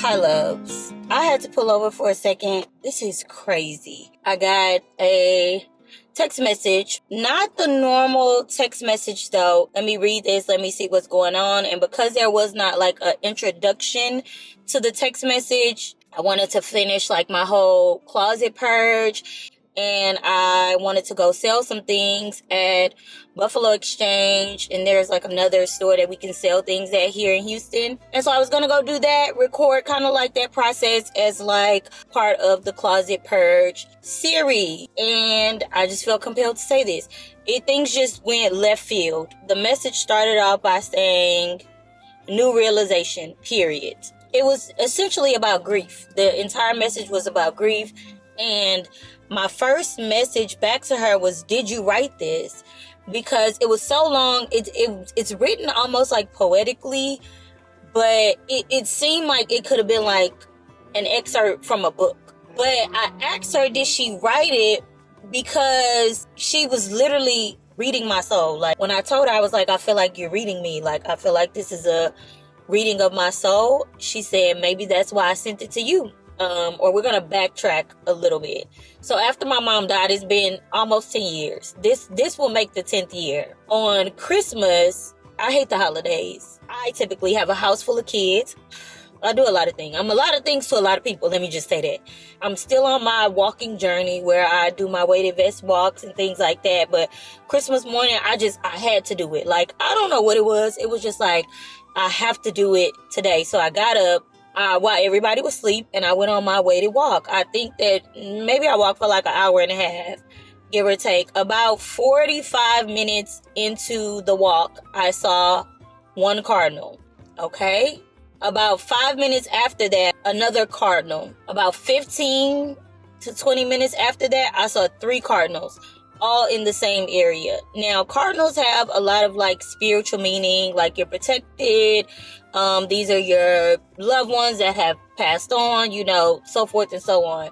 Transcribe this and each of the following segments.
Hi loves, I had to pull over for a second. This is crazy. I got a text message, not the normal text message though. Let me read this, let me see what's going on. And because there was not like an introduction to the text message, I wanted to finish like my whole closet purge, and I wanted to go sell some things at Buffalo Exchange, and there's like another store that we can sell things at here in Houston. And so I was gonna go do that, record kind of like that process as like part of the closet purge series. And I just felt compelled to say this. Things just went left field. The message started off by saying, new realization, period. It was essentially about grief. The entire message was about grief. And my first message back to her was, did you write this? Because it was so long, it's written almost like poetically, but it seemed like it could have been like an excerpt from a book. But I asked her, did she write it? Because she was literally reading my soul. Like when I told her, I was like, I feel like you're reading me. Like I feel like this is a reading of my soul. She said, maybe that's why I sent it to you. Or we're going to backtrack a little bit. So after my mom died, it's been almost 10 years. This will make the 10th year. On Christmas, I hate the holidays. I typically have a house full of kids. I do a lot of things. I'm a lot of things to a lot of people. Let me just say that. I'm still on my walking journey where I do my weighted vest walks and things like that. But Christmas morning, I had to do it. Like, I don't know what it was. It was just like, I have to do it today. So I got up while everybody was asleep, and I went on my weighted walk. I think that maybe I walked for like an hour and a half, give or take. About 45 minutes into the walk, I saw one cardinal. Okay? About 5 minutes after that, another cardinal. About 15 to 20 minutes after that, I saw 3 cardinals, all in the same area. Now, cardinals have a lot of like spiritual meaning, like you're protected. These are your loved ones that have passed on, so forth and so on.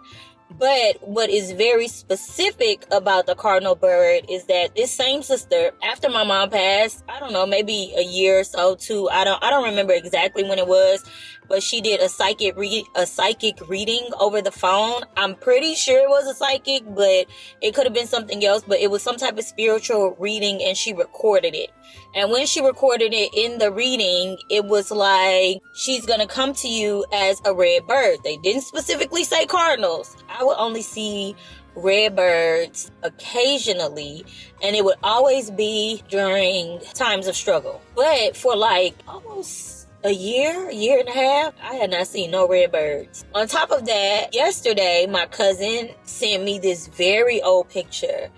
But what is very specific about the cardinal bird is that this same sister, after my mom passed, I don't know, maybe a year or so too. I don't remember exactly when it was, but she did a psychic reading over the phone. I'm pretty sure it was a psychic, but it could have been something else. But it was some type of spiritual reading, and she recorded it. And when she recorded it in the reading, it was like, she's gonna come to you as a red bird. They didn't specifically say cardinals. I would only see red birds occasionally, and it would always be during times of struggle. But for like almost a year and a half, I had not seen no red birds. On top of that, yesterday, my cousin sent me this very old picture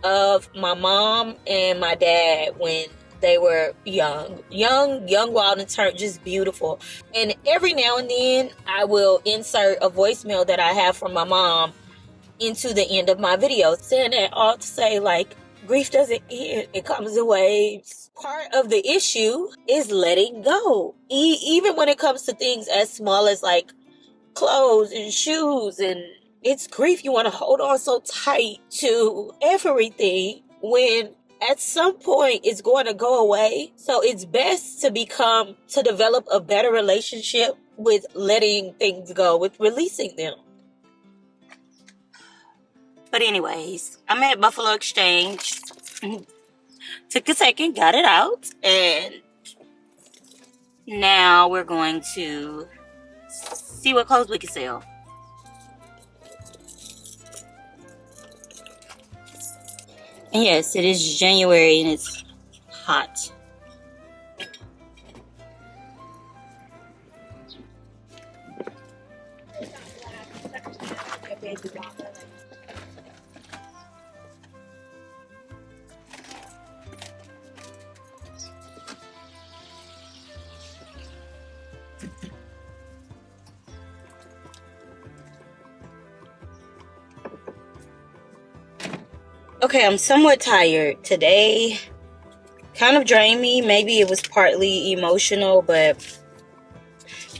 of my mom and my dad when they were young, wild, and turned just beautiful. And every now and then, I will insert a voicemail that I have from my mom into the end of my video, saying that all to say, like, grief doesn't end. It comes in waves. Part of the issue is letting go. Even when it comes to things as small as, like, clothes and shoes, and it's grief. You want to hold on so tight to everything when at some point it's going to go away. So it's best to develop a better relationship with letting things go, with releasing them. But anyways, I'm at Buffalo Exchange. Took a second, got it out, and now we're going to see what clothes we can sell. And yes, it is January and it's hot. Okay, I'm somewhat tired today. Kind of drained me. Maybe it was partly emotional, but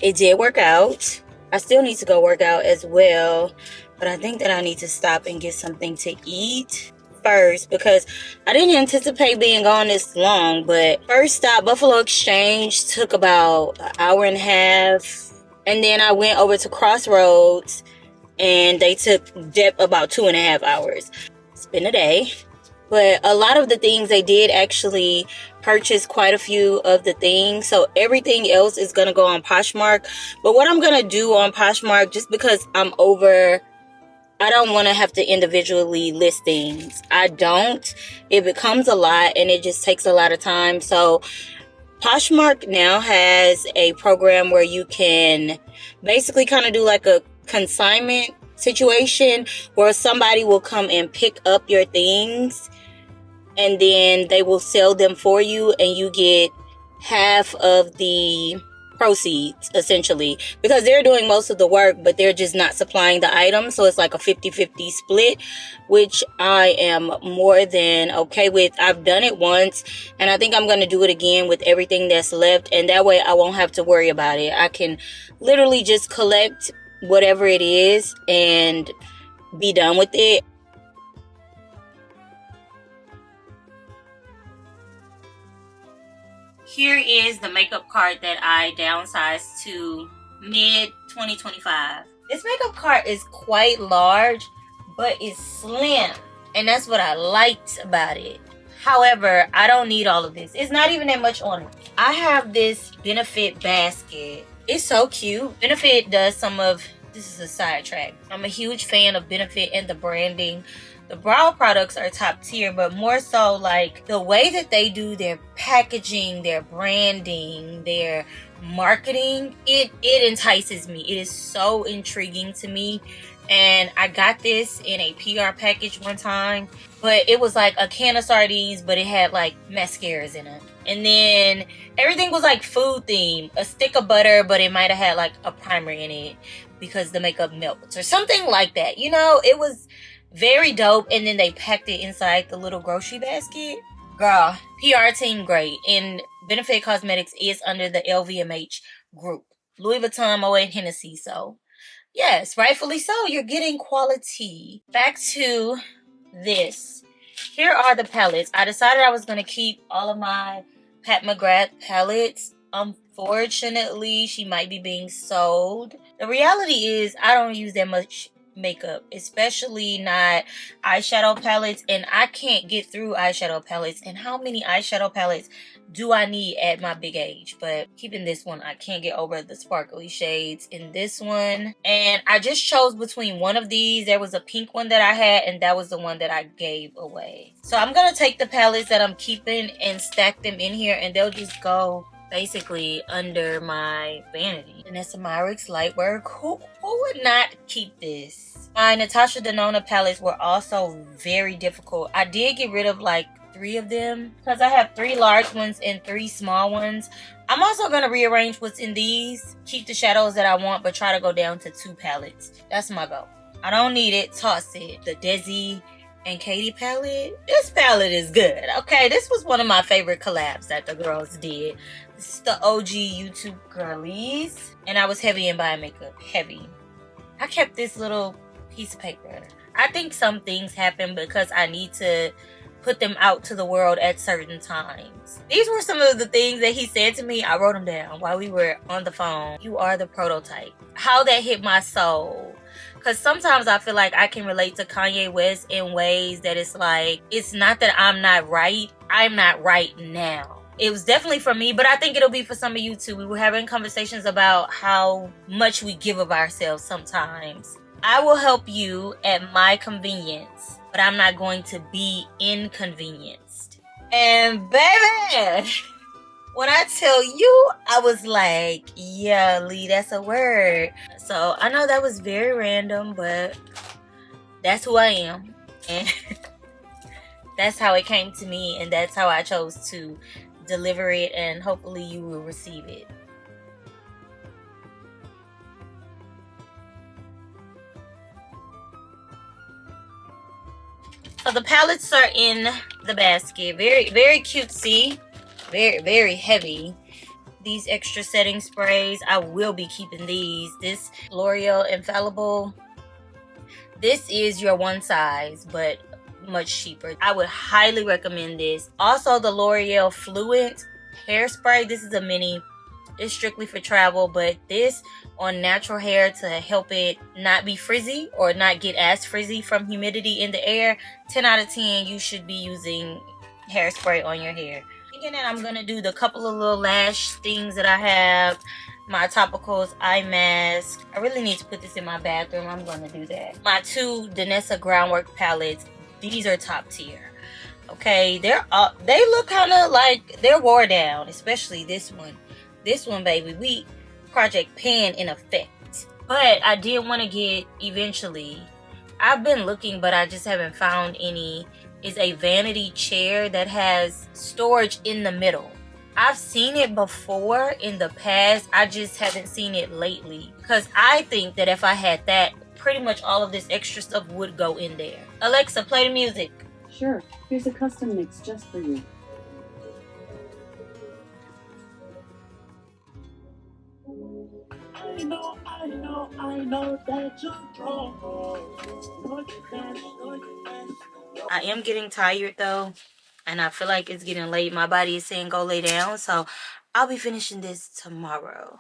it did work out. I still need to go work out as well, but I think that I need to stop and get something to eat first, because I didn't anticipate being gone this long. But first stop, Buffalo Exchange, took about an hour and a half, And then I went over to Crossroads, and they took about 2.5 hours. Spend a day. But a lot of the things, they did actually purchase quite a few of the things. So everything else is going to go on Poshmark. But what I'm going to do on Poshmark, just because I don't want to have to individually list things. I don't. It becomes a lot, and it just takes a lot of time. So Poshmark now has a program where you can basically kind of do like a consignment situation where somebody will come and pick up your things, and then they will sell them for you, and you get half of the proceeds, essentially, because they're doing most of the work, but they're just not supplying the items. So it's like a 50-50 split, which I am more than okay with. I've done it once, and I think I'm going to do it again with everything that's left, and that way I won't have to worry about it. I can literally just collect whatever it is and be done with it. Here is the makeup cart that I downsized to mid 2025. This makeup cart is quite large, but it's slim, and that's what I liked about it. However, I don't need all of this. It's not even that much on it. I have this Benefit basket. It's so cute. Benefit does this is a sidetrack. I'm a huge fan of Benefit and the branding. The brow products are top tier, but more so like the way that they do their packaging, their branding, their marketing, it entices me. It is so intriguing to me. And I got this in a PR package one time, but it was like a can of sardines, but it had like mascaras in it. And then everything was like food themed. A stick of butter, but it might have had like a primer in it because the makeup melts or something like that. You know, it was very dope. And then they packed it inside the little grocery basket. Girl, PR team great. And Benefit Cosmetics is under the LVMH group. Louis Vuitton, Moet Hennessy. So yes, rightfully so. You're getting quality. Back to this. Here are the palettes. I decided I was going to keep all of my Pat McGrath palettes. Unfortunately, she might be being sold. The reality is I don't use that much makeup, especially not eyeshadow palettes, and I can't get through eyeshadow palettes. And how many eyeshadow palettes do I need at my big age? But keeping this one, I can't get over the sparkly shades in this one. And I just chose between one of these. There was a pink one that I had, and that was the one that I gave away. So I'm gonna take the palettes that I'm keeping and stack them in here, and they'll just go basically under my vanity. Vanessa Myricks Lightwork. Who would not keep this? My Natasha Denona palettes were also very difficult. I did get rid of like 3 of them because I have 3 large ones and 3 small ones. I'm also going to rearrange what's in these, keep the shadows that I want, but try to go down to 2 palettes. That's my goal. I don't need it. Toss it. The Desi and Katie palette. This palette is good. Okay, this was one of my favorite collabs that the girls did. This is the OG YouTube girlies. And I was heavy in buying makeup. Heavy. I kept this little piece of paper. I think some things happen because I need to put them out to the world at certain times. These were some of the things that he said to me. I wrote them down while we were on the phone. You are the prototype. How that hit my soul. Because sometimes I feel like I can relate to Kanye West in ways that it's like, it's not that I'm not right. I'm not right now. It was definitely for me, but I think it'll be for some of you too. We were having conversations about how much we give of ourselves sometimes. I will help you at my convenience, but I'm not going to be inconvenienced. And baby, when I tell you, I was like, yeah, Lee, that's a word. So I know that was very random, but that's who I am. And that's how it came to me, and that's how I chose to deliver it, and hopefully you will receive it. So the palettes are in the basket. Very, very cutesy. Very, very heavy. These extra setting sprays, I will be keeping these. This L'Oreal Infallible. This is your one size, but much cheaper. I would highly recommend this. Also, the L'Oreal Fluent Hairspray. This is a mini It's strictly for travel, but this on natural hair to help it not be frizzy or not get as frizzy from humidity in the air. 10 out of 10, you should be using hairspray on your hair. Thinking that I'm gonna do the couple of little lash things that I have, my topicals, eye mask. I really need to put this in my bathroom. I'm gonna do that. My 2 Danessa Groundwork palettes, these are top tier. Okay, they look kind of like they're wore down, especially this one. This one, baby, we Project Pan in effect. But I did want to get eventually. I've been looking, but I just haven't found any. Is a vanity chair that has storage in the middle. I've seen it before in the past. I just haven't seen it lately because I think that if I had that, pretty much all of this extra stuff would go in there. Alexa, play the music. Sure, here's a custom mix just for you. I know that you're wrong. I am getting tired though, and I feel like it's getting late. My body is saying go lay down, so I'll be finishing this tomorrow.